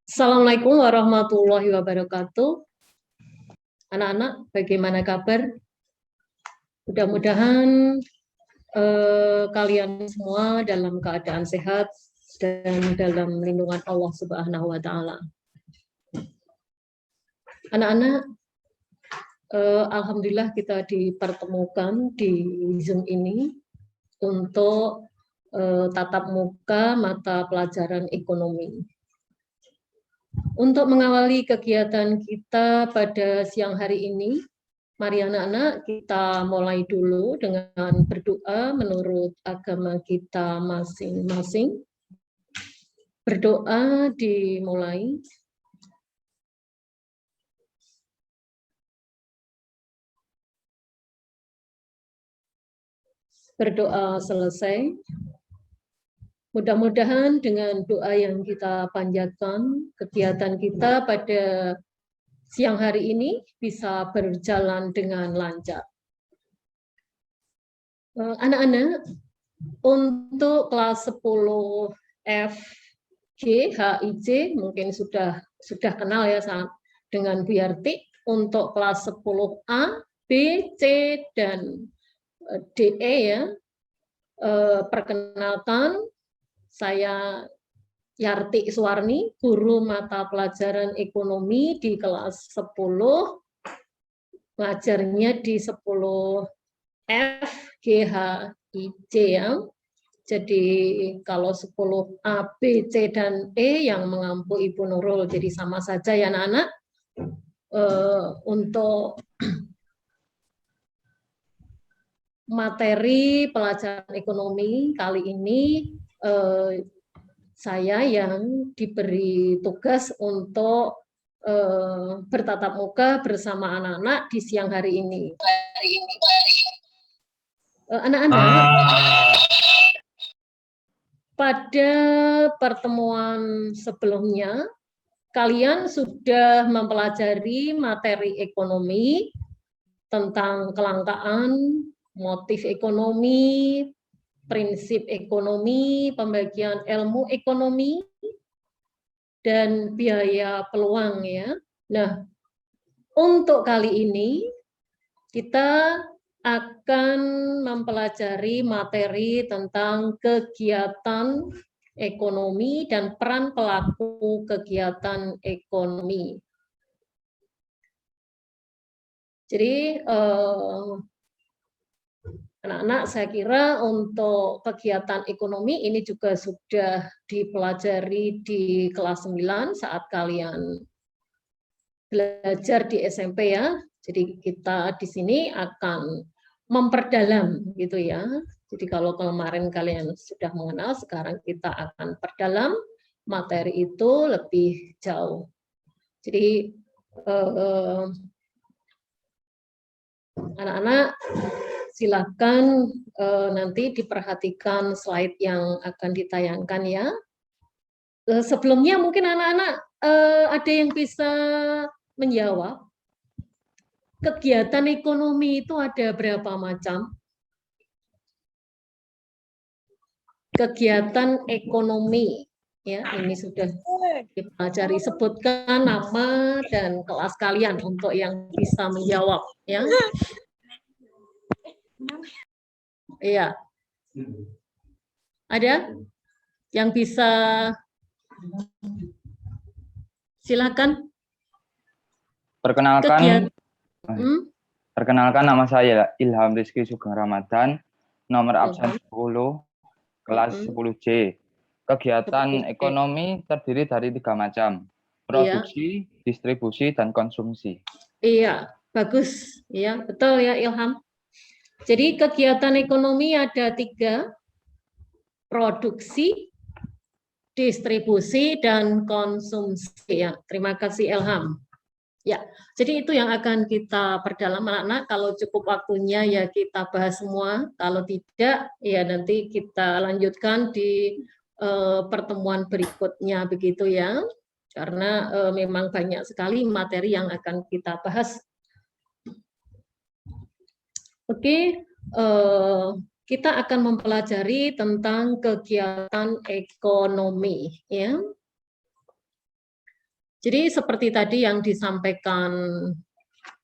Assalamualaikum warahmatullahi wabarakatuh. Anak-anak, bagaimana kabar? Mudah-mudahan kalian semua dalam keadaan sehat dan dalam lindungan Allah Subhanahu wa Ta'ala. Anak-anak, alhamdulillah kita dipertemukan di Zoom ini untuk tatap muka mata pelajaran ekonomi. Untuk mengawali kegiatan kita pada siang hari ini, mari anak-anak kita mulai dulu dengan berdoa menurut agama kita masing-masing. Berdoa dimulai. Berdoa selesai. Mudah-mudahan dengan doa yang kita panjatkan, kegiatan kita pada siang hari ini bisa berjalan dengan lancar. Anak-anak, untuk kelas 10 F, G, H, I, J mungkin sudah kenal ya dengan Bu Yarti. Untuk kelas 10 A, B, C, dan D, E ya, perkenalkan saya Yarti Suwarni, guru mata pelajaran ekonomi di kelas 10, ngajarnya di 10 F, G, H, I, J ya. Jadi kalau 10 A, B, C, dan E yang mengampu Ibu Nurul, jadi sama saja ya anak-anak. Untuk materi pelajaran ekonomi kali ini, saya yang diberi tugas untuk bertatap muka bersama anak-anak di siang hari ini. Anak-anak, pada pertemuan sebelumnya, kalian sudah mempelajari materi ekonomi tentang kelangkaan, motif ekonomi, prinsip ekonomi, pembagian ilmu ekonomi, dan biaya peluang ya. Nah, untuk kali ini kita akan mempelajari materi tentang kegiatan ekonomi dan peran pelaku kegiatan ekonomi. Jadi anak-anak, saya kira untuk kegiatan ekonomi ini juga sudah dipelajari di kelas 9 saat kalian belajar di SMP ya. Jadi kita di sini akan memperdalam gitu ya. Jadi kalau kemarin kalian sudah mengenal, sekarang kita akan perdalam materi itu lebih jauh. Jadi anak-anak silakan nanti diperhatikan slide yang akan ditayangkan ya. Sebelumnya mungkin anak-anak ada yang bisa menjawab, kegiatan ekonomi itu ada berapa macam? Kegiatan ekonomi ya, ini sudah dipelajari, sebutkan nama dan kelas kalian untuk yang bisa menjawab ya. Iya. Ada yang bisa? Silakan. Perkenalkan, nama saya Ilham Rizky Sugeng Ramadan, nomor absen 10, kelas 10C. Kegiatan ekonomi terdiri dari 3 macam, produksi, distribusi, dan konsumsi. Iya, bagus. Ya, betul ya Ilham. Jadi kegiatan ekonomi ada 3, produksi, distribusi, dan konsumsi. Ya, terima kasih Ilham. Ya, jadi itu yang akan kita perdalam anak-anak. Kalau cukup waktunya ya kita bahas semua. Kalau tidak, ya nanti kita lanjutkan di pertemuan berikutnya begitu ya. Karena memang banyak sekali materi yang akan kita bahas. Oke, kita akan mempelajari tentang kegiatan ekonomi, ya. Jadi seperti tadi yang disampaikan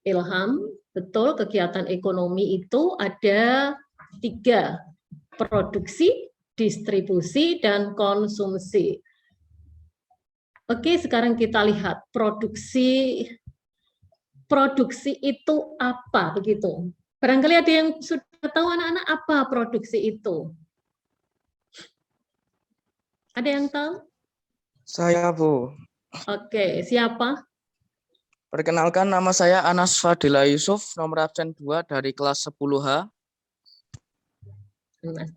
Ilham, betul, kegiatan ekonomi itu ada 3, produksi, distribusi, dan konsumsi. Oke, sekarang kita lihat produksi itu apa begitu. Barangkali ada yang sudah tahu anak-anak apa produksi itu? Ada yang tahu? Saya, Bu. Oke, siapa? Perkenalkan, nama saya Anas Fadila Yusuf, nomor absen 2 dari kelas 10H.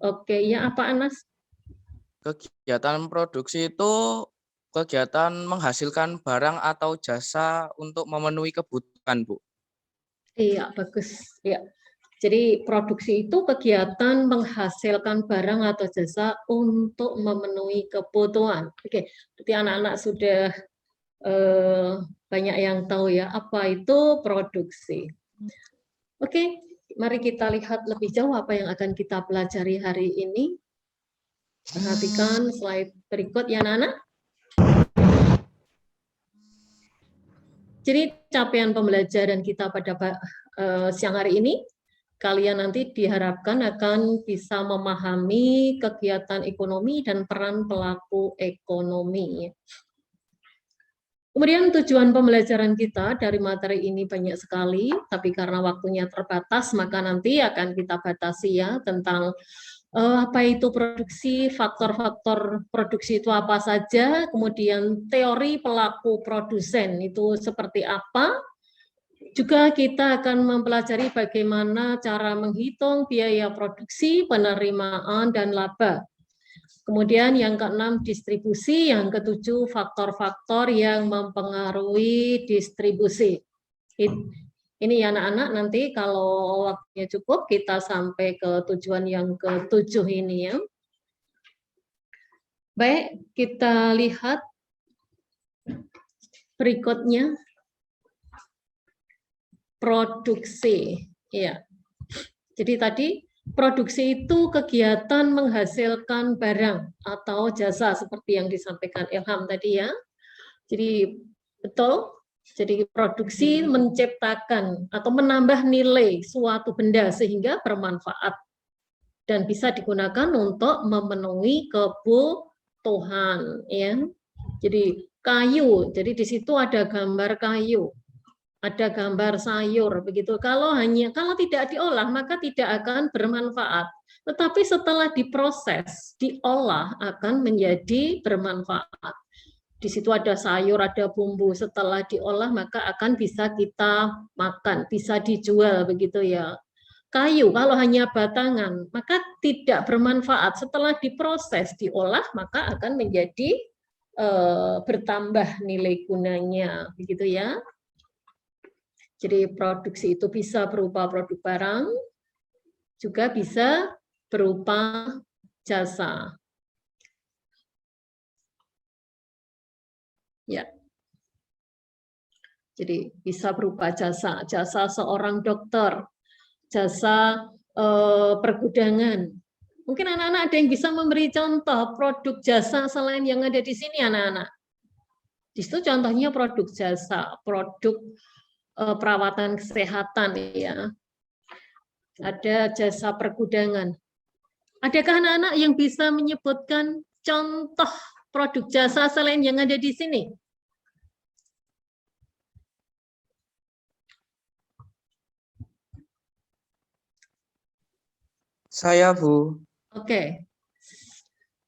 Oke, ya apa Anas? Kegiatan produksi itu kegiatan menghasilkan barang atau jasa untuk memenuhi kebutuhan, Bu. Iya, bagus. Ya. Jadi produksi itu kegiatan menghasilkan barang atau jasa untuk memenuhi kebutuhan. Oke, berarti anak-anak sudah banyak yang tahu ya apa itu produksi. Oke, mari kita lihat lebih jauh apa yang akan kita pelajari hari ini. Perhatikan slide berikut ya anak-anak. Jadi capaian pembelajaran kita pada siang hari ini, kalian nanti diharapkan akan bisa memahami kegiatan ekonomi dan peran pelaku ekonomi. Kemudian tujuan pembelajaran kita dari materi ini banyak sekali, tapi karena waktunya terbatas, maka nanti akan kita batasi ya tentang apa itu produksi, faktor-faktor produksi itu apa saja, kemudian teori pelaku produsen itu seperti apa. Juga kita akan mempelajari bagaimana cara menghitung biaya produksi, penerimaan, dan laba. Kemudian yang keenam distribusi, yang ketujuh faktor-faktor yang mempengaruhi distribusi. Ini ya anak-anak, nanti kalau waktunya cukup kita sampai ke tujuan yang ketujuh ini ya. Baik, kita lihat berikutnya. Produksi. Ya. Jadi tadi produksi itu kegiatan menghasilkan barang atau jasa seperti yang disampaikan Ilham tadi ya. Jadi betul, jadi produksi menciptakan atau menambah nilai suatu benda sehingga bermanfaat dan bisa digunakan untuk memenuhi kebutuhan ya. Jadi kayu, jadi di situ ada gambar kayu. Ada gambar sayur begitu. Kalau tidak diolah maka tidak akan bermanfaat. Tetapi setelah diproses, diolah akan menjadi bermanfaat. Di situ ada sayur, ada bumbu. Setelah diolah maka akan bisa kita makan, bisa dijual begitu ya. Kayu kalau hanya batangan maka tidak bermanfaat. Setelah diproses, diolah maka akan menjadi bertambah nilai gunanya begitu ya. Jadi produksi itu bisa berupa produk barang, juga bisa berupa jasa. Ya. Jadi bisa berupa jasa, jasa seorang dokter, jasa pergudangan. Mungkin anak-anak ada yang bisa memberi contoh produk jasa selain yang ada di sini anak-anak. Di situ contohnya produk jasa, produk perawatan kesehatan ya. Ada jasa pergudangan. Adakah anak-anak yang bisa menyebutkan contoh produk jasa selain yang ada di sini? Saya, Bu. Oke.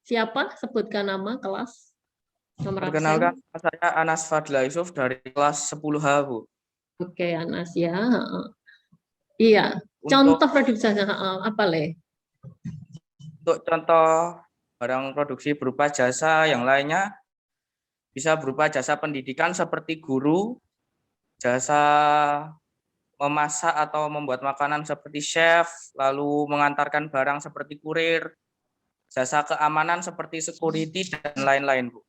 Siapa? Sebutkan nama, kelas, nomor absen. Perkenalkan, saya Anas Fadila Yusuf dari kelas 10H, Bu. Oke, Anas ya. Iya. Contoh produk jasa apa Le? Untuk contoh barang produksi berupa jasa yang lainnya bisa berupa jasa pendidikan seperti guru, jasa memasak atau membuat makanan seperti chef, lalu mengantarkan barang seperti kurir, jasa keamanan seperti security, dan lain-lain, Bu.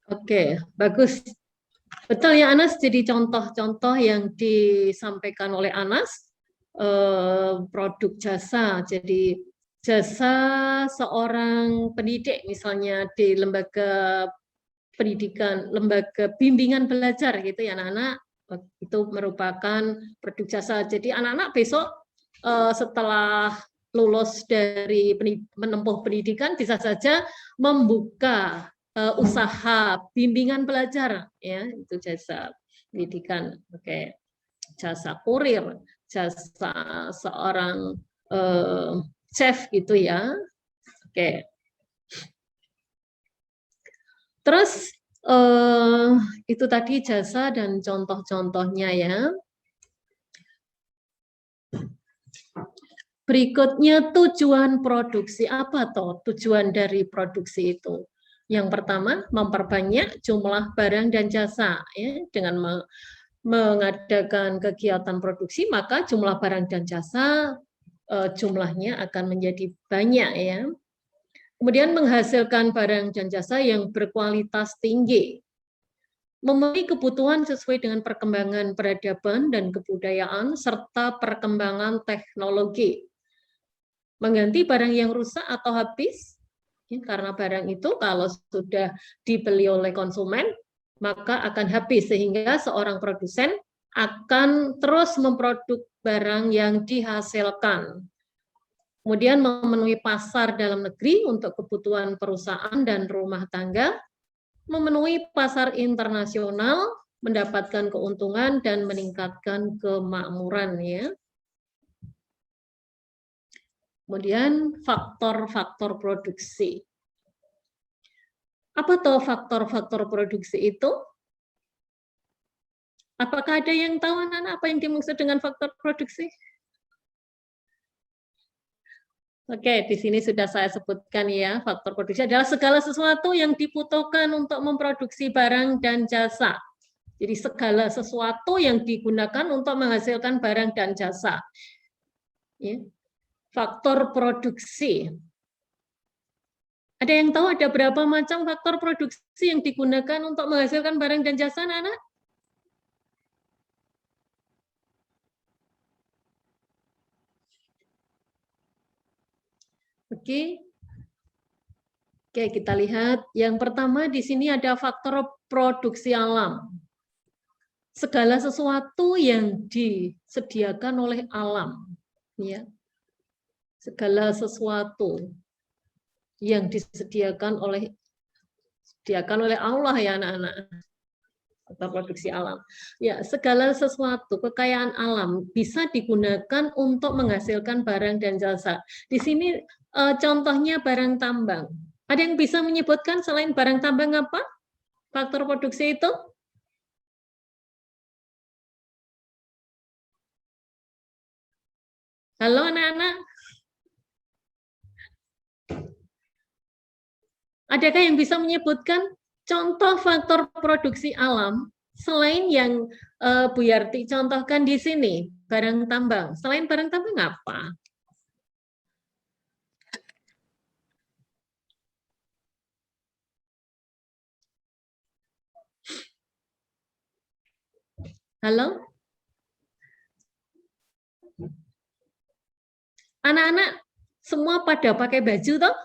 Oke, bagus. Betul ya Anas, jadi contoh-contoh yang disampaikan oleh Anas, produk jasa. Jadi jasa seorang pendidik misalnya di lembaga pendidikan, lembaga bimbingan belajar gitu ya anak-anak, itu merupakan produk jasa. Jadi anak-anak besok setelah lulus dari menempuh pendidikan bisa saja membuka usaha bimbingan belajar, ya itu jasa pendidikan. Oke, jasa kurir, jasa seorang chef gitu ya. Oke. Terus itu tadi jasa dan contoh-contohnya ya. Berikutnya tujuan produksi. Apa toh tujuan dari produksi itu? Yang pertama, memperbanyak jumlah barang dan jasa. Ya, dengan mengadakan kegiatan produksi, maka jumlah barang dan jasa jumlahnya akan menjadi banyak ya. Kemudian menghasilkan barang dan jasa yang berkualitas tinggi, memenuhi kebutuhan sesuai dengan perkembangan peradaban dan kebudayaan serta perkembangan teknologi, mengganti barang yang rusak atau habis, ya, karena barang itu kalau sudah dibeli oleh konsumen maka akan habis, sehingga seorang produsen akan terus memproduk barang yang dihasilkan. Kemudian memenuhi pasar dalam negeri untuk kebutuhan perusahaan dan rumah tangga, memenuhi pasar internasional, mendapatkan keuntungan dan meningkatkan kemakmuran ya. Kemudian faktor-faktor produksi. Apa tuh faktor-faktor produksi itu? Apakah ada yang tahu anak-anak apa yang dimaksud dengan faktor produksi? Oke, di sini sudah saya sebutkan ya, faktor produksi adalah segala sesuatu yang dibutuhkan untuk memproduksi barang dan jasa. Jadi segala sesuatu yang digunakan untuk menghasilkan barang dan jasa. Ya. Faktor produksi. Ada yang tahu ada berapa macam faktor produksi yang digunakan untuk menghasilkan barang dan jasa, anak-anak? Oke. Oke, kita lihat. Yang pertama di sini ada faktor produksi alam. Segala sesuatu yang disediakan oleh alam, ya. Segala sesuatu yang disediakan oleh Allah ya anak-anak. Atau produksi alam. Ya, segala sesuatu kekayaan alam bisa digunakan untuk menghasilkan barang dan jasa. Di sini contohnya barang tambang. Ada yang bisa menyebutkan selain barang tambang apa? Faktor produksi itu? Halo anak-anak? Adakah yang bisa menyebutkan contoh faktor produksi alam selain yang Bu Yarti contohkan di sini, barang tambang. Selain barang tambang apa? Halo? Anak-anak semua pada pakai baju toh?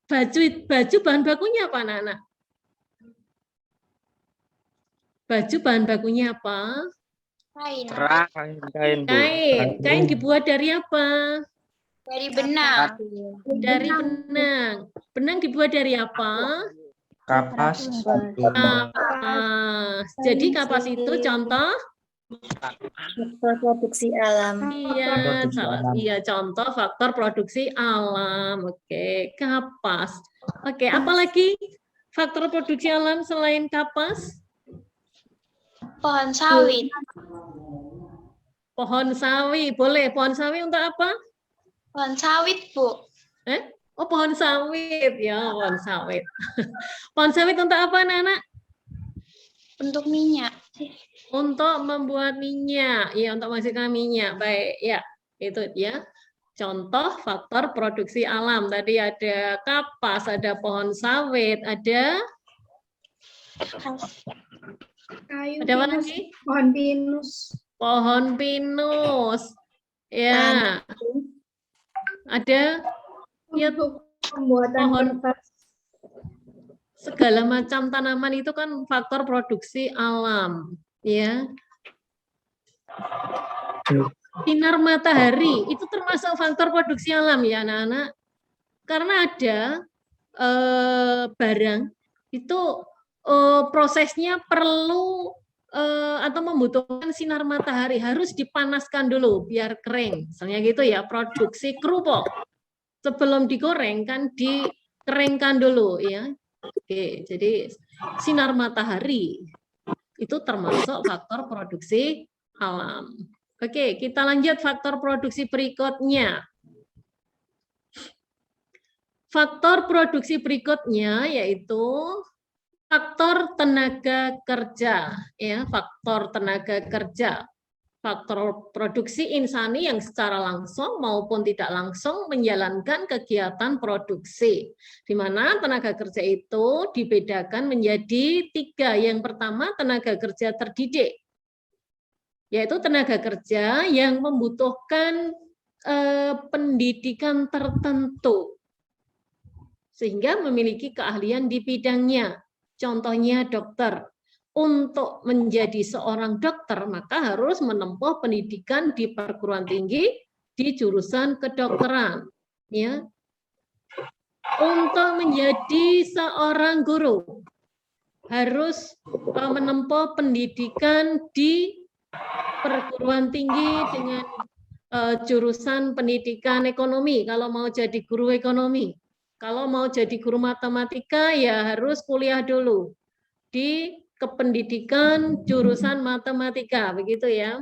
Baju bahan bakunya apa anak-anak? Baju bahan bakunya apa? Kain. Kain dibuat dari apa? Dari benang. Dari benang. Benang dibuat dari apa? Kapas. Kapas. Jadi kapas itu contoh? Faktor produksi alam. Iya, contoh faktor produksi alam. Oke, kapas. Oke, apalagi faktor produksi alam selain kapas? Pohon sawit. Pohon sawi, boleh. Pohon sawi untuk apa? Pohon sawit, Bu. Oh, pohon sawit. Ya, pohon sawit. Pohon sawit untuk apa, anak-anak? Untuk minyak. Untuk membuat minyak. Ya, untuk menghasilkan minyak. Baik, ya. Itu ya. Contoh faktor produksi alam. Tadi ada kapas, ada pohon sawit, ada Kayu ada apa pinus. lagi? Pohon pinus. Pohon pinus. Ya, ada ya Pembuatan pohon kertas. segala macam tanaman itu kan faktor produksi alam, ya. Sinar matahari itu termasuk faktor produksi alam ya anak-anak. Karena ada barang itu prosesnya perlu atau membutuhkan sinar matahari, harus dipanaskan dulu biar kering. Misalnya gitu ya, produksi kerupuk. Sebelum digoreng kan dikeringkan dulu ya. Oke, jadi sinar matahari itu termasuk faktor produksi alam. Oke, kita lanjut faktor produksi berikutnya. Faktor produksi berikutnya yaitu faktor tenaga kerja, ya, faktor tenaga kerja. Faktor produksi insani yang secara langsung maupun tidak langsung menjalankan kegiatan produksi. Di mana tenaga kerja itu dibedakan menjadi 3. Yang pertama, tenaga kerja terdidik, yaitu tenaga kerja yang membutuhkan pendidikan tertentu sehingga memiliki keahlian di bidangnya. Contohnya dokter. Untuk menjadi seorang dokter maka harus menempuh pendidikan di perguruan tinggi di jurusan kedokteran, ya. Untuk menjadi seorang guru harus menempuh pendidikan di perguruan tinggi dengan jurusan pendidikan ekonomi kalau mau jadi guru ekonomi. Kalau mau jadi guru matematika ya harus kuliah dulu di kependidikan jurusan matematika, begitu ya.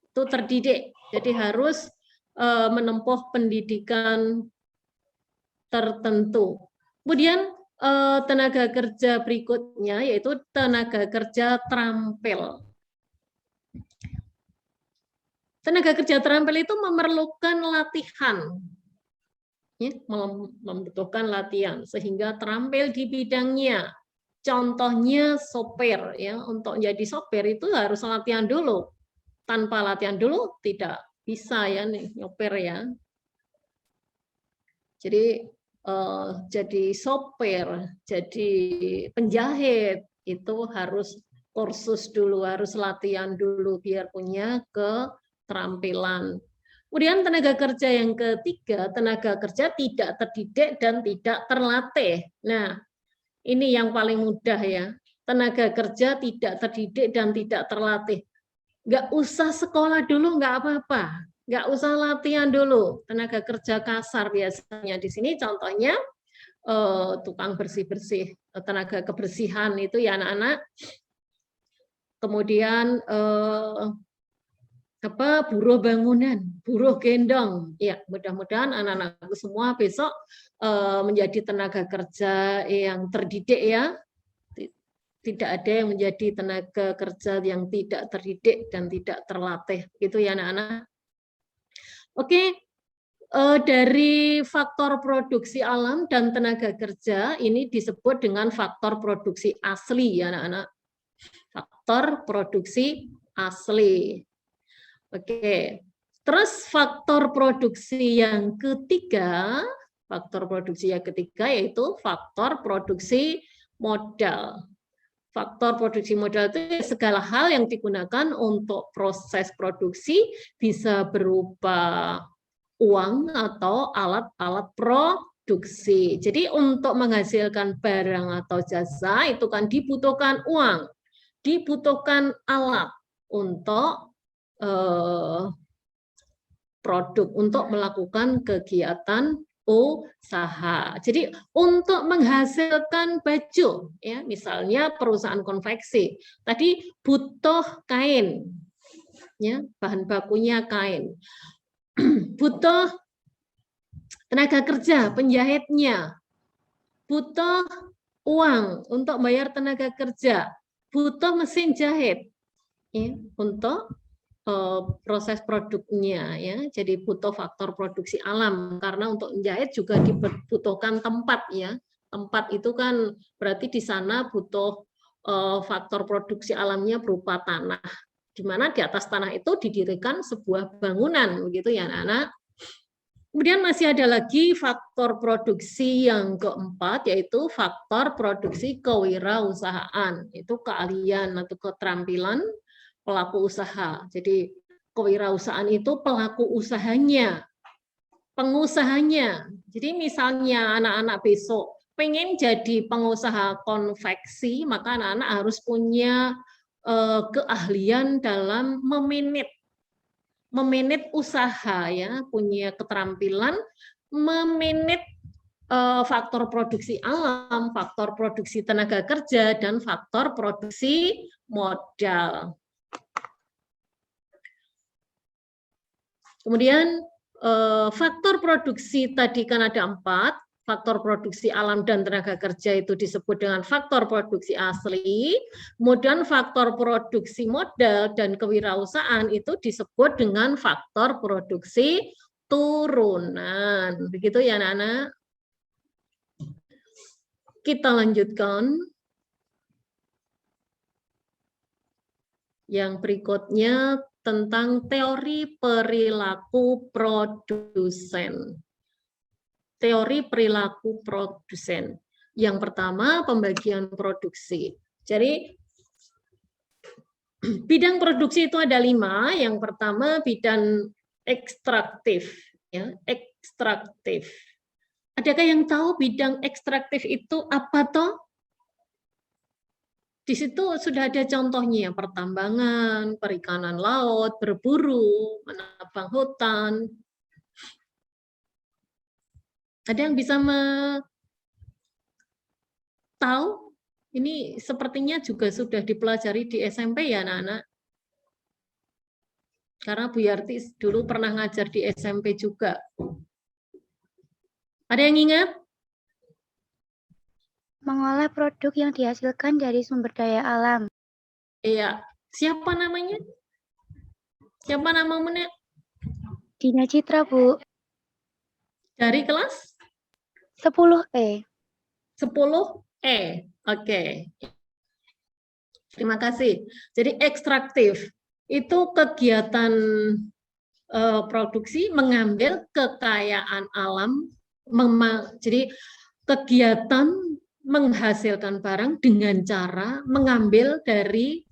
Itu terdidik. Jadi harus menempuh pendidikan tertentu. Kemudian tenaga kerja berikutnya yaitu tenaga kerja terampil. Tenaga kerja terampil itu memerlukan latihan. Ya, membutuhkan latihan sehingga terampil di bidangnya. Contohnya sopir, ya, untuk jadi sopir itu harus latihan dulu. Tanpa latihan dulu tidak bisa ya nih nyopir ya. Jadi jadi sopir, jadi penjahit itu harus kursus dulu, harus latihan dulu biar punya keterampilan. Kemudian tenaga kerja yang ketiga, tenaga kerja tidak terdidik dan tidak terlatih. Nah, ini yang paling mudah ya. Tenaga kerja tidak terdidik dan tidak terlatih. Nggak usah sekolah dulu, nggak apa-apa. Nggak usah latihan dulu. Tenaga kerja kasar biasanya di sini contohnya tukang bersih-bersih, tenaga kebersihan itu ya anak-anak. Kemudian buruh bangunan, buruh gendong. Ya, mudah-mudahan anak-anakku semua besok menjadi tenaga kerja yang terdidik ya. Tidak ada yang menjadi tenaga kerja yang tidak terdidik dan tidak terlatih. Gitu ya anak-anak. Oke, dari faktor produksi alam dan tenaga kerja ini disebut dengan faktor produksi asli ya anak-anak. Faktor produksi asli. Oke, terus faktor produksi yang ketiga, yaitu faktor produksi modal. Faktor produksi modal itu segala hal yang digunakan untuk proses produksi, bisa berupa uang atau alat-alat produksi. Jadi untuk menghasilkan barang atau jasa itu kan dibutuhkan uang, dibutuhkan alat untuk produk, untuk melakukan kegiatan usaha. Jadi untuk menghasilkan baju, ya misalnya perusahaan konveksi, tadi butuh kain, ya bahan bakunya kain, butuh tenaga kerja penjahitnya, butuh uang untuk bayar tenaga kerja, butuh mesin jahit, ya, untuk proses produknya ya. Jadi butuh faktor produksi alam karena untuk menjahit juga dibutuhkan tempat ya. Tempat itu kan berarti di sana butuh faktor produksi alamnya berupa tanah di mana di atas tanah itu didirikan sebuah bangunan, begitu ya anak-anak. Kemudian masih ada lagi faktor produksi yang keempat, yaitu faktor produksi kewirausahaan. Itu keahlian atau keterampilan pelaku usaha. Jadi kewirausahaan itu pelaku usahanya, pengusahanya. Jadi misalnya anak-anak besok pengen jadi pengusaha konveksi, maka anak-anak harus punya keahlian dalam memanage usaha, ya, punya keterampilan memanage faktor produksi alam, faktor produksi tenaga kerja, dan faktor produksi modal. Kemudian faktor produksi tadi kan ada 4, faktor produksi alam dan tenaga kerja itu disebut dengan faktor produksi asli, kemudian faktor produksi modal dan kewirausahaan itu disebut dengan faktor produksi turunan. Begitu ya anak-anak? Kita lanjutkan. Yang berikutnya tentang teori perilaku produsen. Teori perilaku produsen. Yang pertama, pembagian produksi. Jadi, bidang produksi itu ada 5. Yang pertama, bidang ekstraktif. Ya, ekstraktif. Adakah yang tahu bidang ekstraktif itu apa toh? Di situ sudah ada contohnya, pertambangan, perikanan laut, berburu, menebang hutan. Ada yang bisa tahu? Ini sepertinya juga sudah dipelajari di SMP ya anak-anak. Karena Bu Yarti dulu pernah ngajar di SMP juga. Ada yang ingat? Mengolah produk yang dihasilkan dari sumber daya alam. Iya. Siapa namanya? Siapa namamu, Nek? Dina Citra, Bu. Dari kelas? 10E. 10E. Oke. Terima kasih. Jadi ekstraktif itu kegiatan produksi mengambil kekayaan alam, jadi kegiatan menghasilkan barang dengan cara mengambil dari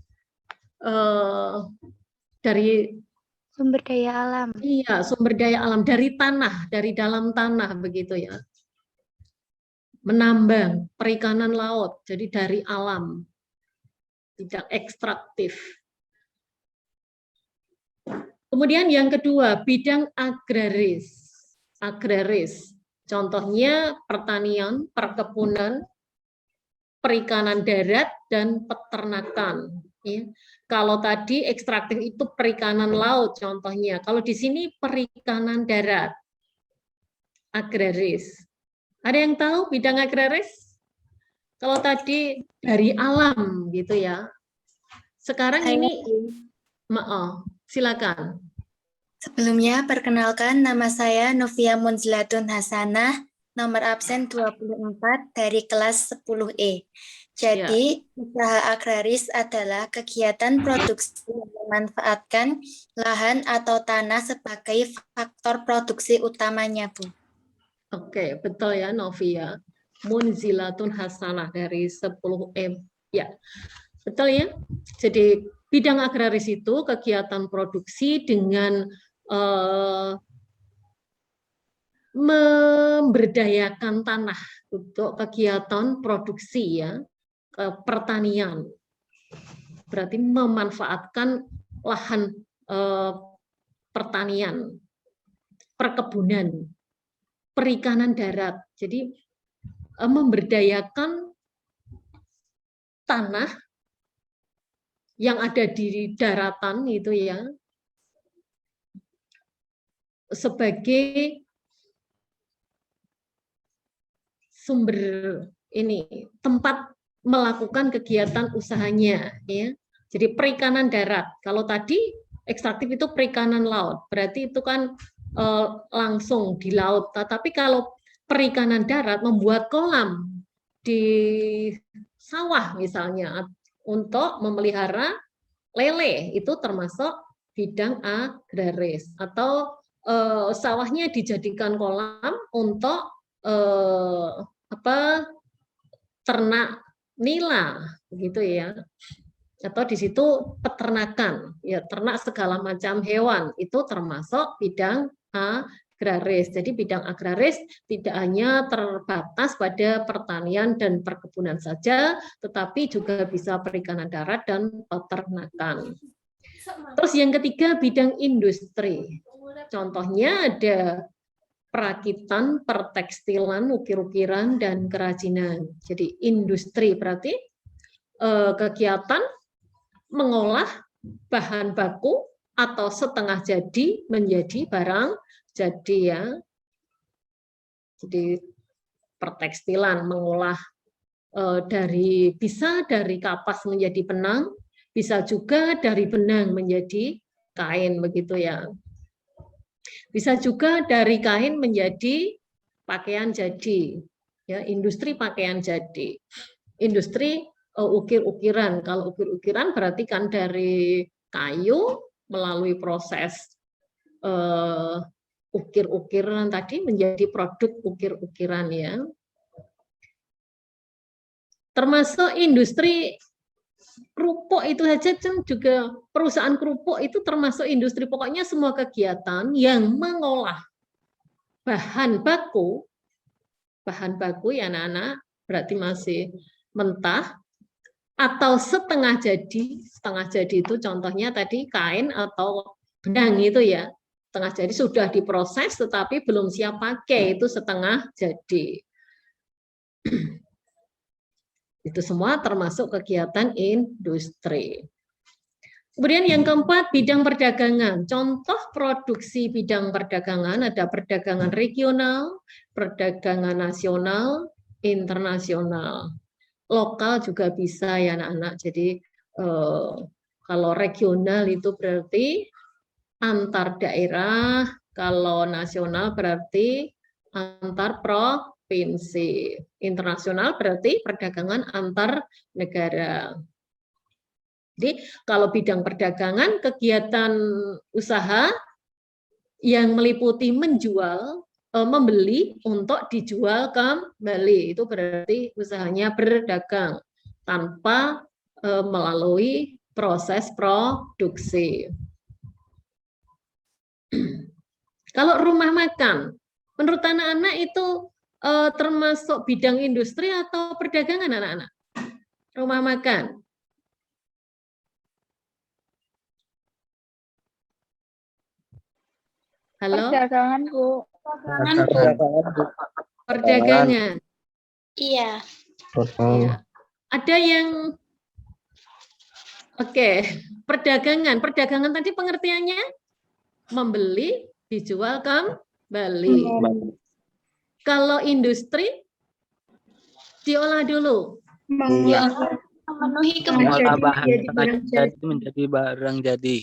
sumber daya alam. Iya, sumber daya alam dari tanah, dari dalam tanah begitu ya. Menambang, perikanan laut, jadi dari alam. Tidak ekstraktif. Kemudian yang kedua, bidang agraris. Agraris. Contohnya pertanian, perkebunan, perikanan darat, dan peternakan. Ya. Kalau tadi ekstraktif itu perikanan laut contohnya. Kalau di sini perikanan darat. Agraris. Ada yang tahu bidang agraris? Kalau tadi dari alam gitu ya. Sekarang ini maaf, silakan. Sebelumnya perkenalkan nama saya Novia Munzilatun Hasanah, nomor absen 24 dari kelas 10E. Jadi, usaha agraris adalah kegiatan produksi yang memanfaatkan lahan atau tanah sebagai faktor produksi utamanya, Bu. Oke, betul ya Novia. Munzilatun Hasanah dari 10M. Ya, betul ya. Jadi bidang agraris itu kegiatan produksi dengan memberdayakan tanah untuk kegiatan produksi ya, pertanian. Berarti memanfaatkan lahan pertanian, perkebunan, perikanan darat. Jadi memberdayakan tanah yang ada di daratan itu ya sebagai sumber ini tempat melakukan kegiatan usahanya ya. Jadi perikanan darat. Kalau tadi ekstraktif itu perikanan laut, berarti itu kan langsung di laut. Tapi kalau perikanan darat membuat kolam di sawah misalnya untuk memelihara lele itu termasuk bidang agraris, atau sawahnya dijadikan kolam untuk ternak nila, begitu ya. Atau di situ peternakan, ya ternak segala macam hewan itu termasuk bidang agraris. Jadi bidang agraris tidak hanya terbatas pada pertanian dan perkebunan saja, tetapi juga bisa perikanan darat dan peternakan. Terus yang ketiga bidang industri. Contohnya ada perakitan, pertekstilan, ukir-ukiran, dan kerajinan. Jadi industri berarti kegiatan mengolah bahan baku atau setengah jadi menjadi barang jadi ya. Jadi pertekstilan mengolah bisa dari kapas menjadi benang, bisa juga dari benang menjadi kain begitu ya. Bisa juga dari kain menjadi pakaian jadi. Ya, industri pakaian jadi. Industri ukir-ukiran. Kalau ukir-ukiran berarti kan dari kayu melalui proses ukir-ukiran tadi menjadi produk ukir-ukiran ya. Termasuk industri kerupuk itu saja juga, perusahaan kerupuk itu termasuk industri, pokoknya semua kegiatan yang mengolah bahan baku ya anak-anak, berarti masih mentah atau setengah jadi itu contohnya tadi kain atau benang itu ya, setengah jadi sudah diproses tetapi belum siap pakai, itu setengah jadi. Itu semua termasuk kegiatan industri. Kemudian yang keempat, bidang perdagangan. Contoh produksi bidang perdagangan ada perdagangan regional, perdagangan nasional, internasional. Lokal juga bisa ya anak-anak. Jadi kalau regional itu berarti antar daerah, kalau nasional berarti antar provinsi. Internasional berarti perdagangan antar negara. Jadi kalau bidang perdagangan, kegiatan usaha yang meliputi menjual, membeli untuk dijual kembali, itu berarti usahanya berdagang tanpa melalui proses produksi. Kalau rumah makan, menurut anak-anak itu termasuk bidang industri atau perdagangan anak-anak? Rumah makan. Halo? Perdagangan, Bu. Perdagangan. Iya. Iya. Ada yang perdagangan. Perdagangan tadi pengertiannya membeli, dijual kembali. Kalau industri diolah dulu. Memenuhi mengolah bahan jadi menjadi barang jadi.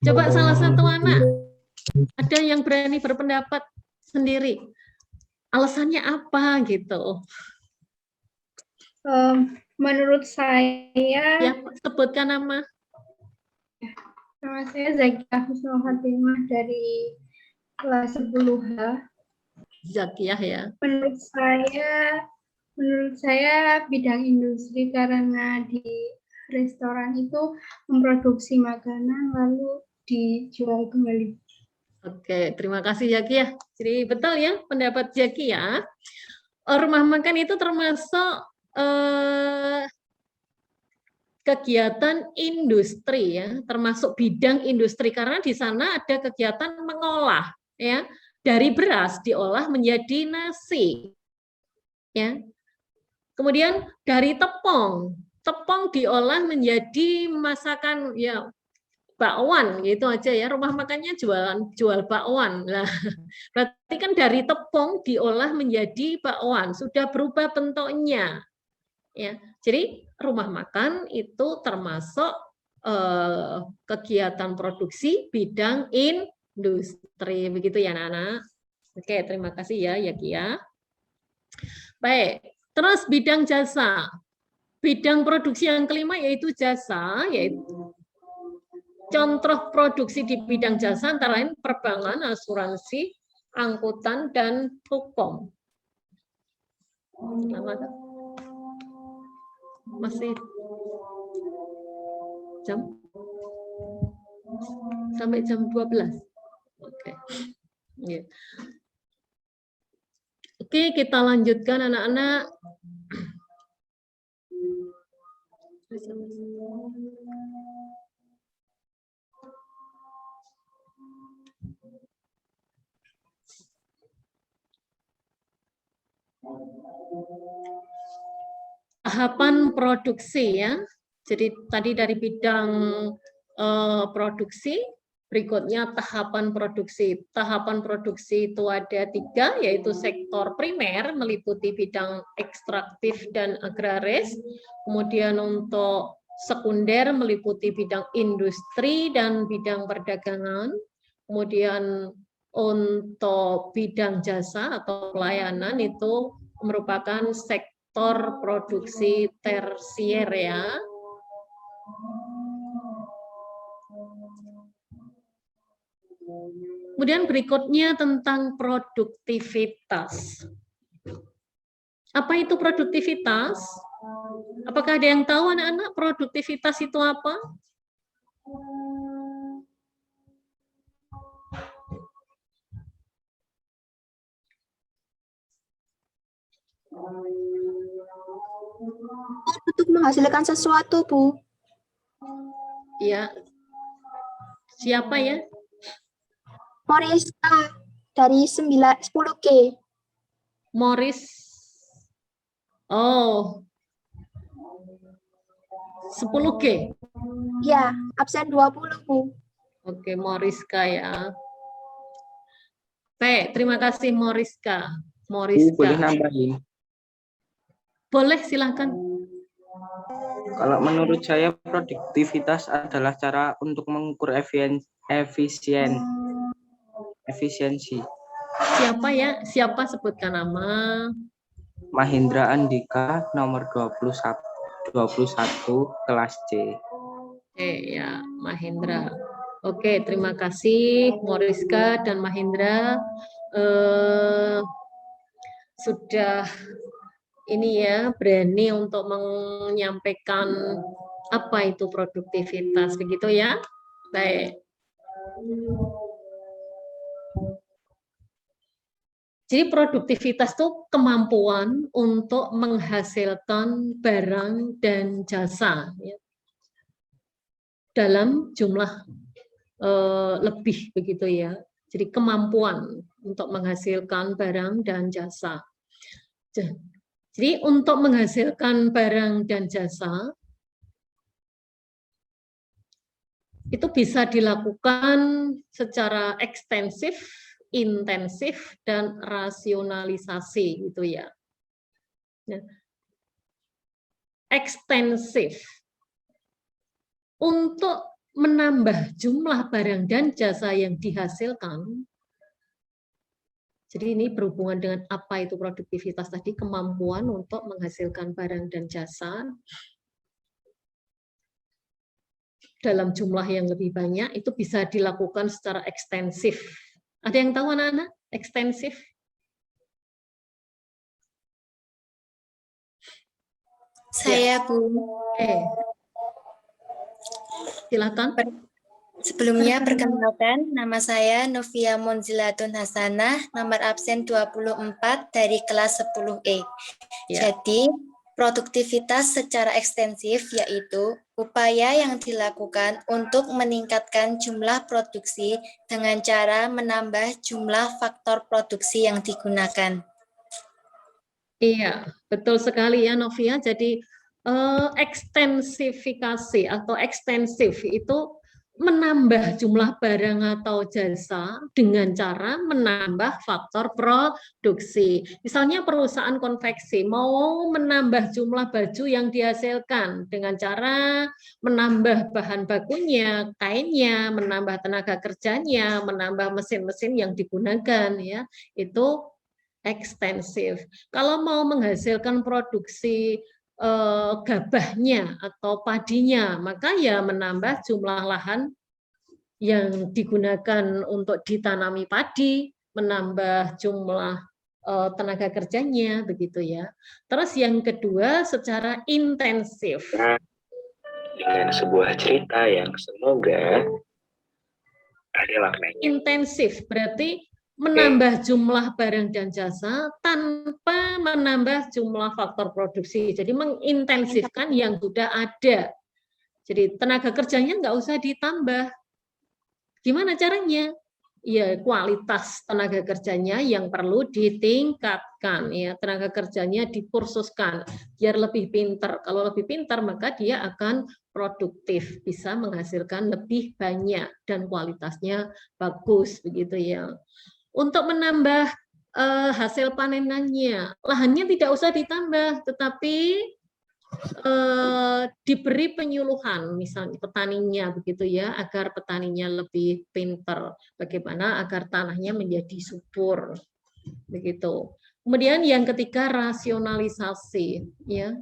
Coba salah satu anak, ada yang berani berpendapat sendiri. Alasannya apa gitu? Menurut saya, Ya, sebutkan nama. nama saya Zakiah Husnul Khatimah dari kelas 10H. Zakiah ya. Menurut saya bidang industri karena di restoran itu memproduksi makanan lalu dijual kembali. Oke, terima kasih Zakiah. Jadi betul ya pendapat Zakiah. Rumah makan itu termasuk kegiatan industri ya, termasuk bidang industri karena di sana ada kegiatan mengolah ya, dari beras diolah menjadi nasi. Ya. Kemudian dari tepung diolah menjadi masakan ya bakwan gitu aja ya, rumah makannya jual bakwan. Nah, berarti kan dari tepung diolah menjadi bakwan, sudah berubah bentuknya. Ya. Jadi rumah makan itu termasuk kegiatan produksi bidang industri, begitu ya anak-anak. Oke, terima kasih ya Kia. Baik, terus bidang jasa. Bidang produksi yang kelima yaitu jasa, yaitu contoh produksi di bidang jasa antara lain perbankan, asuransi, angkutan, dan hukum. Masih jam sampai jam 12. Oke. Ya. Oke, kita lanjutkan anak-anak. Tahapan produksi ya. Jadi tadi dari bidang produksi, berikutnya tahapan produksi. Tahapan produksi itu ada 3, yaitu sektor primer meliputi bidang ekstraktif dan agraris. Kemudian untuk sekunder meliputi bidang industri dan bidang perdagangan. Kemudian untuk bidang jasa atau pelayanan itu merupakan sektor produksi tersier ya. Kemudian berikutnya tentang produktivitas. Apa itu produktivitas? Apakah ada yang tahu anak-anak produktivitas itu apa? Untuk menghasilkan sesuatu, Bu. Ya. Siapa ya? Moriska dari 10G. Morris. Oh. 10G. Ya, absen 20, Bu. Oke, Moriska ya. Baik, terima kasih Moriska. Moriska. Boleh nambahin. Boleh, silakan. Kalau menurut saya produktivitas adalah cara untuk mengukur efisiensi. Siapa ya? Siapa sebutkan nama? Mahendra Andika, nomor 21 kelas C. Oke, ya, Mahendra. Oke, terima kasih Moriska dan Mahendra. Sudah ini ya, berani untuk menyampaikan apa itu produktivitas, begitu ya? Baik. Jadi produktivitas itu kemampuan untuk menghasilkan barang dan jasa ya, dalam jumlah lebih, begitu ya. Jadi kemampuan untuk menghasilkan barang dan jasa. Jadi untuk menghasilkan barang dan jasa itu bisa dilakukan secara ekstensif, intensif, dan rasionalisasi gitu ya. Nah, ekstensif untuk menambah jumlah barang dan jasa yang dihasilkan. Jadi ini berhubungan dengan apa itu produktivitas tadi, kemampuan untuk menghasilkan barang dan jasa dalam jumlah yang lebih banyak, itu bisa dilakukan secara ekstensif. Ada yang tahu anak-anak ekstensif? Saya, Bu. Silakan. Sebelumnya perkenalkan, nama saya Novia Monzilatun Hasanah, nomor absen 24 dari kelas 10E. Ya. Jadi, produktivitas secara ekstensif yaitu upaya yang dilakukan untuk meningkatkan jumlah produksi dengan cara menambah jumlah faktor produksi yang digunakan. Iya, betul sekali ya Novia. Jadi ekstensifikasi atau ekstensif itu menambah jumlah barang atau jasa dengan cara menambah faktor produksi. Misalnya perusahaan konveksi mau menambah jumlah baju yang dihasilkan dengan cara menambah bahan bakunya, kainnya, menambah tenaga kerjanya, menambah mesin-mesin yang digunakan ya. Itu ekstensif. Kalau mau menghasilkan produksi gabahnya atau padinya, maka ya menambah jumlah lahan yang digunakan untuk ditanami padi, menambah jumlah tenaga kerjanya, begitu ya. Terus yang kedua, secara intensif. Dengan sebuah cerita yang semoga ada maknanya. Intensif berarti menambah jumlah barang dan jasa tanpa menambah jumlah faktor produksi. Jadi mengintensifkan yang sudah ada. Jadi tenaga kerjanya nggak usah ditambah. Gimana caranya? Ya, kualitas tenaga kerjanya yang perlu ditingkatkan, ya, tenaga kerjanya dikursuskan biar lebih pintar. Kalau lebih pintar maka dia akan produktif, bisa menghasilkan lebih banyak dan kualitasnya bagus, begitu ya. Untuk menambah hasil panenannya, lahannya tidak usah ditambah, tetapi diberi penyuluhan, misalnya petaninya, begitu ya, agar petaninya lebih pintar, bagaimana agar tanahnya menjadi subur, begitu. Kemudian yang ketiga, rasionalisasi, ya,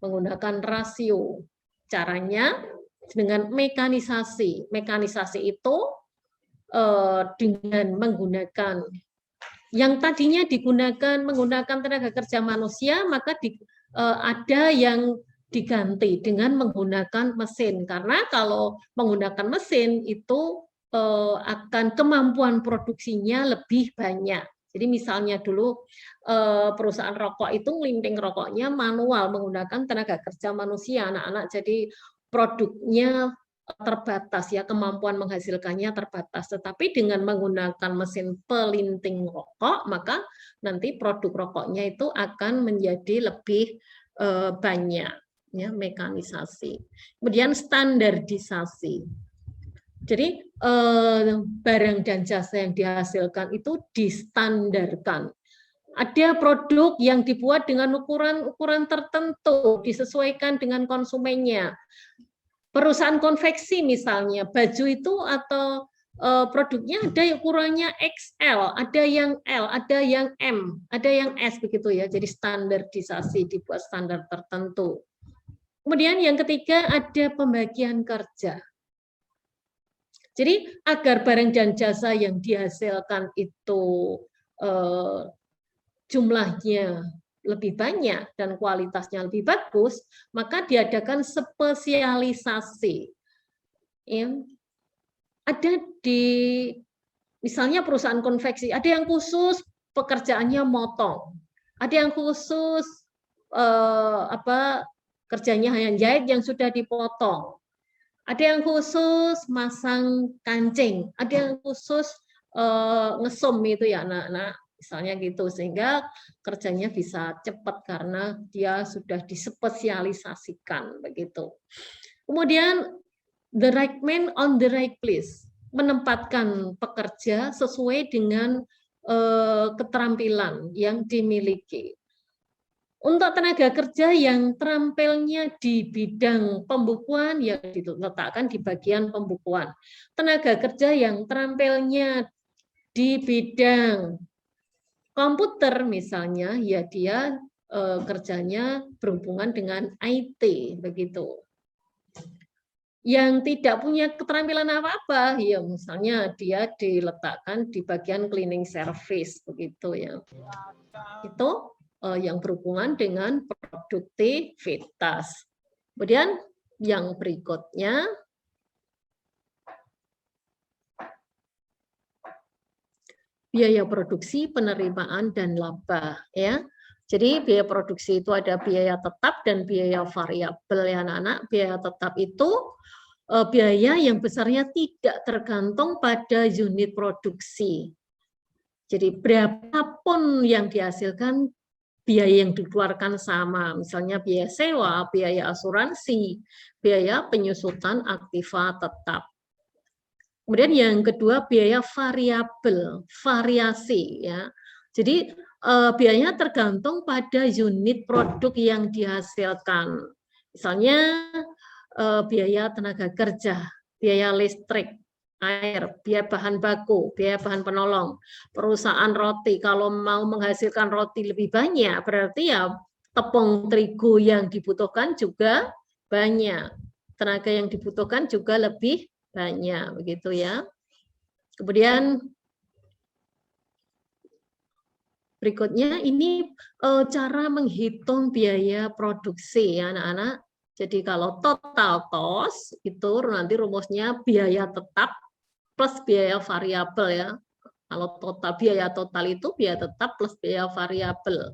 menggunakan rasio. Caranya dengan mekanisasi. Mekanisasi itu dengan menggunakan yang tadinya menggunakan tenaga kerja manusia, maka ada yang diganti dengan menggunakan mesin, karena kalau menggunakan mesin itu akan kemampuan produksinya lebih banyak. Jadi misalnya dulu perusahaan rokok itu ngelinting rokoknya manual menggunakan tenaga kerja manusia, anak-anak, jadi produknya terbatas, ya, kemampuan menghasilkannya terbatas. Tetapi dengan menggunakan mesin pelinting rokok, maka nanti produk rokoknya itu akan menjadi lebih banyak, ya, mekanisasi. Kemudian standarisasi. Jadi barang dan jasa yang dihasilkan itu distandarkan. Ada produk yang dibuat dengan ukuran tertentu, disesuaikan dengan konsumennya. Perusahaan konveksi misalnya, baju itu atau produknya ada yang ukurannya XL, ada yang L, ada yang M, ada yang S, begitu ya. Jadi standarisasi, dibuat standar tertentu. Kemudian yang ketiga ada pembagian kerja. Jadi agar barang dan jasa yang dihasilkan itu jumlahnya lebih banyak dan kualitasnya lebih bagus, maka diadakan spesialisasi. Ya. Ada di misalnya perusahaan konveksi, ada yang khusus pekerjaannya motong, ada yang khusus kerjanya hanya jahit yang sudah dipotong, ada yang khusus masang kancing, ada yang khusus ngesum itu ya anak-anak, misalnya gitu, sehingga kerjanya bisa cepat karena dia sudah dispesialisasikan, begitu. Kemudian the right man on the right place, menempatkan pekerja sesuai dengan keterampilan yang dimiliki. Untuk tenaga kerja yang terampilnya di bidang pembukuan, ya diletakkan di bagian pembukuan. Tenaga kerja yang terampilnya di bidang komputer misalnya, ya dia kerjanya berhubungan dengan IT, begitu. Yang tidak punya keterampilan apa-apa, ya misalnya dia diletakkan di bagian cleaning service, begitu ya. Itu yang berhubungan dengan produktivitas. Kemudian yang berikutnya, biaya produksi, penerimaan, dan laba, ya. Jadi biaya produksi itu ada biaya tetap dan biaya variabel, ya anak-anak. Biaya tetap itu biaya yang besarnya tidak tergantung pada unit produksi. Jadi berapapun yang dihasilkan, biaya yang dikeluarkan sama. Misalnya biaya sewa, biaya asuransi, biaya penyusutan aktiva tetap. Kemudian yang kedua biaya variabel, variasi, ya. Jadi biayanya tergantung pada unit produk yang dihasilkan. Misalnya biaya tenaga kerja, biaya listrik, air, biaya bahan baku, biaya bahan penolong. Perusahaan roti kalau mau menghasilkan roti lebih banyak, berarti ya tepung terigu yang dibutuhkan juga banyak. Tenaga yang dibutuhkan juga lebih banyak, begitu ya. Kemudian berikutnya ini cara menghitung biaya produksi ya anak-anak. Jadi kalau total cost itu nanti rumusnya biaya tetap plus biaya variabel ya. Kalau total biaya total itu biaya tetap plus biaya variabel.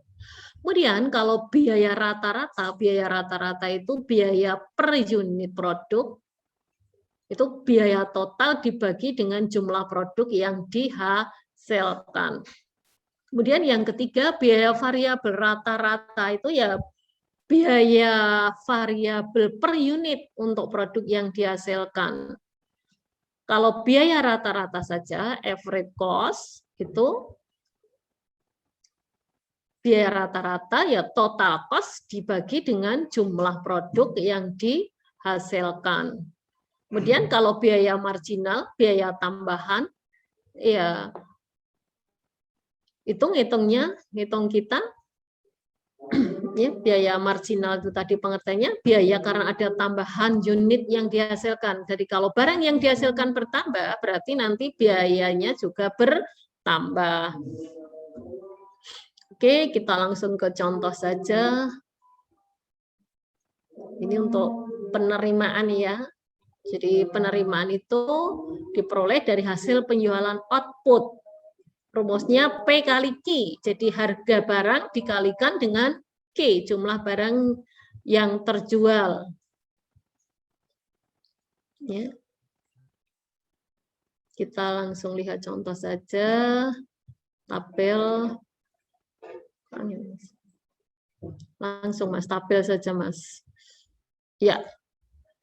Kemudian kalau biaya rata-rata itu biaya per unit produk, itu biaya total dibagi dengan jumlah produk yang dihasilkan. Kemudian yang ketiga, biaya variabel rata-rata itu ya biaya variabel per unit untuk produk yang dihasilkan. Kalau biaya rata-rata saja, average cost, itu biaya rata-rata ya total cost dibagi dengan jumlah produk yang dihasilkan. Kemudian kalau biaya marginal, biaya tambahan, ya ngitung kita, ya, biaya marginal itu tadi pengertiannya, biaya karena ada tambahan unit yang dihasilkan. Jadi kalau barang yang dihasilkan bertambah, berarti nanti biayanya juga bertambah. Oke, kita langsung ke contoh saja. Ini untuk penerimaan ya. Jadi penerimaan itu diperoleh dari hasil penjualan output. Rumusnya P kali Q. Jadi harga barang dikalikan dengan Q, jumlah barang yang terjual. Ya. Kita langsung lihat contoh saja. Tabel. Langsung Mas, tabel saja Mas. Ya,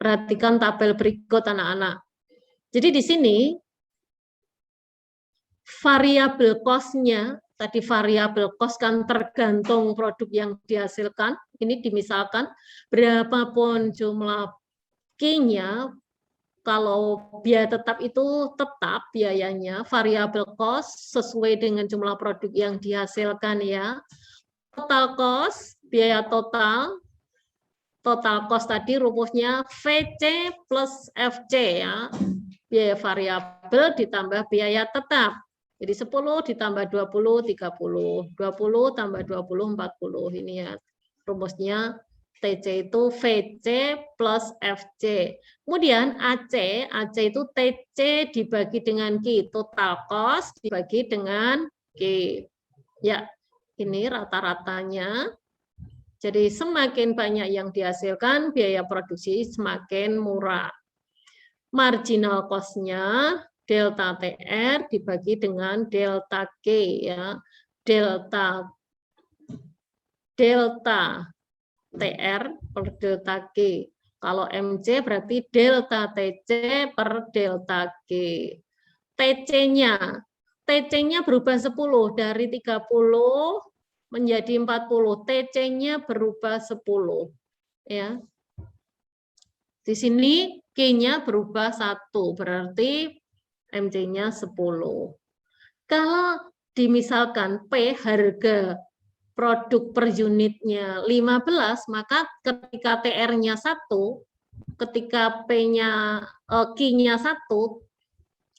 perhatikan tabel berikut anak-anak. Jadi di sini variabel cost-nya, tadi variabel cost kan tergantung produk yang dihasilkan. Ini dimisalkan berapapun jumlah Q-nya, kalau biaya tetap itu tetap biayanya, variabel cost sesuai dengan jumlah produk yang dihasilkan ya. Total cost, biaya total cost tadi rumusnya VC plus FC ya. Biaya variabel ditambah biaya tetap. Jadi 10 ditambah 20, 30. 20 tambah 20, 40. Ini ya rumusnya TC itu VC plus FC. Kemudian AC itu TC dibagi dengan Q. Total cost dibagi dengan Q. Ya, ini rata-ratanya. Jadi semakin banyak yang dihasilkan, biaya produksi semakin murah. Marginal cost-nya delta TR dibagi dengan delta Q ya. Delta TR per delta Q. Kalau MC berarti delta TC per delta Q. TC-nya berubah 10 dari 30 menjadi 40. TC-nya berubah 10 ya. Di sini Q-nya berubah 1, berarti MC-nya 10. Kalau dimisalkan P harga produk per unitnya 15, maka ketika TR-nya 1, ketika Q-nya 1,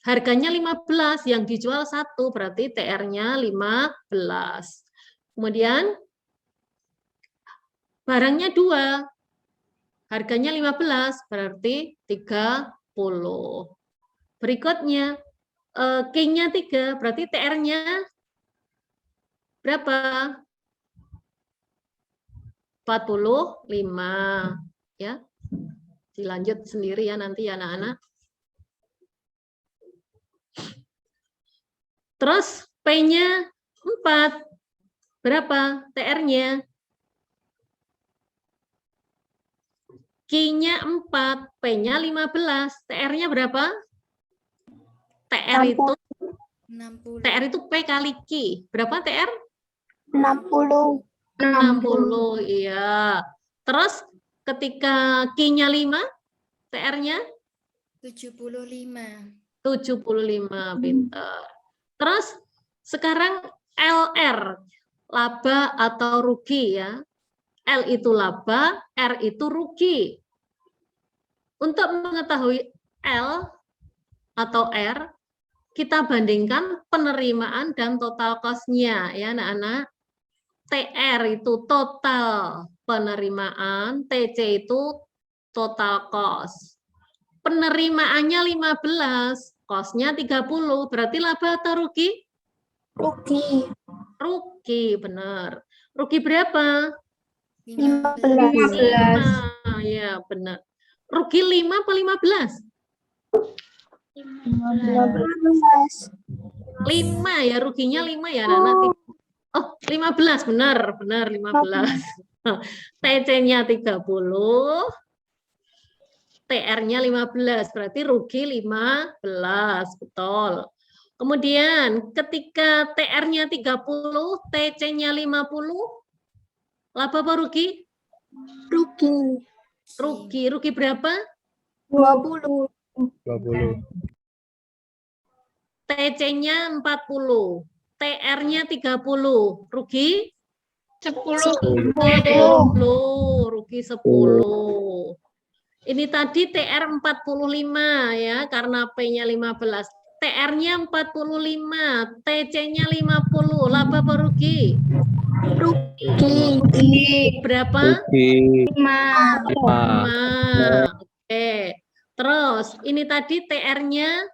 harganya 15, yang dijual 1, berarti TR-nya 15. Kemudian barangnya 2, harganya 15, berarti 30. Berikutnya, Q-nya 3, berarti TR-nya berapa? 45. Ya. Dilanjut sendiri ya nanti ya anak-anak. Terus P-nya 4. Berapa TR-nya? Q-nya 4, P-nya 15, TR-nya berapa? TR itu 60. TR itu P kali Q. Berapa TR? 60. 60, iya. Terus ketika Q-nya 5, TR-nya? 75. 75, pintar. Terus sekarang LR, laba atau rugi ya. L itu laba, R itu rugi. Untuk mengetahui L atau R, kita bandingkan penerimaan dan total cost-nya ya anak-anak. TR itu total penerimaan, TC itu total cost. Penerimaannya 15, cost-nya 30, berarti laba atau rugi? Rugi. Rugi, benar. Rugi berapa? 15. Ya, benar. Rugi 5 apa 15? 15. 5 ya, ruginya 5 ya anak-anak. Oh, 15, benar 15. TC-nya 30, TR-nya 15, berarti rugi 15, betul. Kemudian ketika TR-nya 30, TC-nya 50, laba apa rugi? Rugi. Rugi berapa? 20. 20. TC-nya 40, TR-nya 30, rugi 10. 10, rugi 10. Ini tadi TR 45 ya, karena P-nya 15. TR-nya 45, TC-nya 50, laba apa rugi? Rugi. Berapa? 5. 5. Oke. Terus ini tadi TR-nya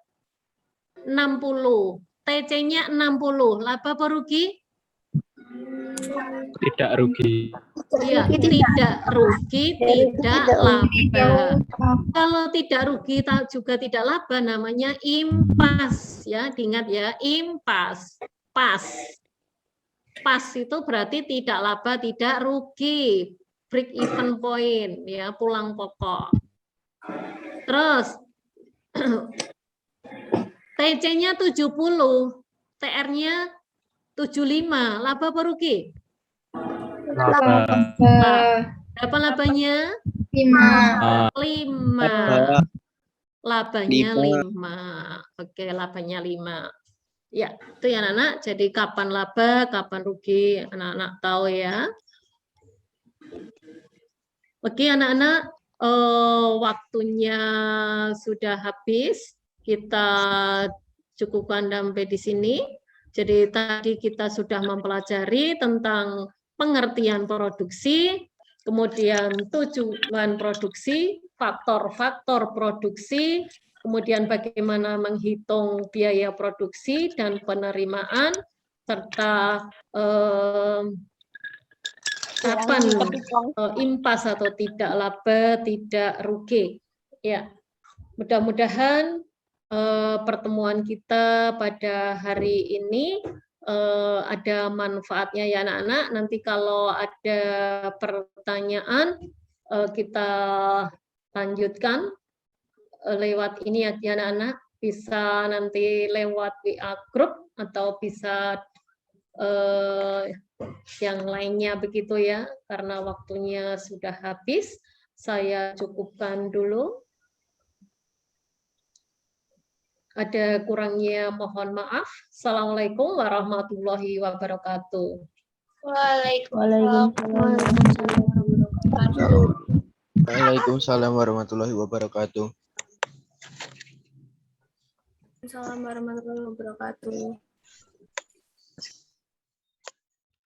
60, TC-nya 60, laba apa rugi? Tidak rugi. Ya, tidak rugi, tidak laba. Kalau tidak rugi juga tidak laba namanya impas ya, diingat ya, impas. Pas. Pas itu berarti tidak laba, tidak rugi. Break even point ya, pulang pokok. Terus TC-nya 70, TR-nya 75, laba apa rugi? Laba. Berapa labanya? 5. 5. Labanya 5. Oke, labanya 5. Ya, itu ya anak-anak. Jadi kapan laba, kapan rugi, anak-anak tahu ya. Oke anak-anak, waktunya sudah habis. Kita cukupkan sampai di sini. Jadi tadi kita sudah mempelajari tentang pengertian produksi, kemudian tujuan produksi, faktor-faktor produksi, kemudian bagaimana menghitung biaya produksi dan penerimaan, serta kapan impas atau tidak laba, tidak rugi. Ya, mudah-mudahan pertemuan kita pada hari ini ada manfaatnya ya anak-anak. Nanti kalau ada pertanyaan kita lanjutkan lewat ini ya anak-anak. Bisa nanti lewat WA group atau bisa yang lainnya begitu ya. Karena waktunya sudah habis, saya cukupkan dulu. Ada kurangnya mohon maaf. Assalamualaikum warahmatullahi wabarakatuh. Waalaikumsalam warahmatullahi wabarakatuh. Waalaikumsalam warahmatullahi wabarakatuh.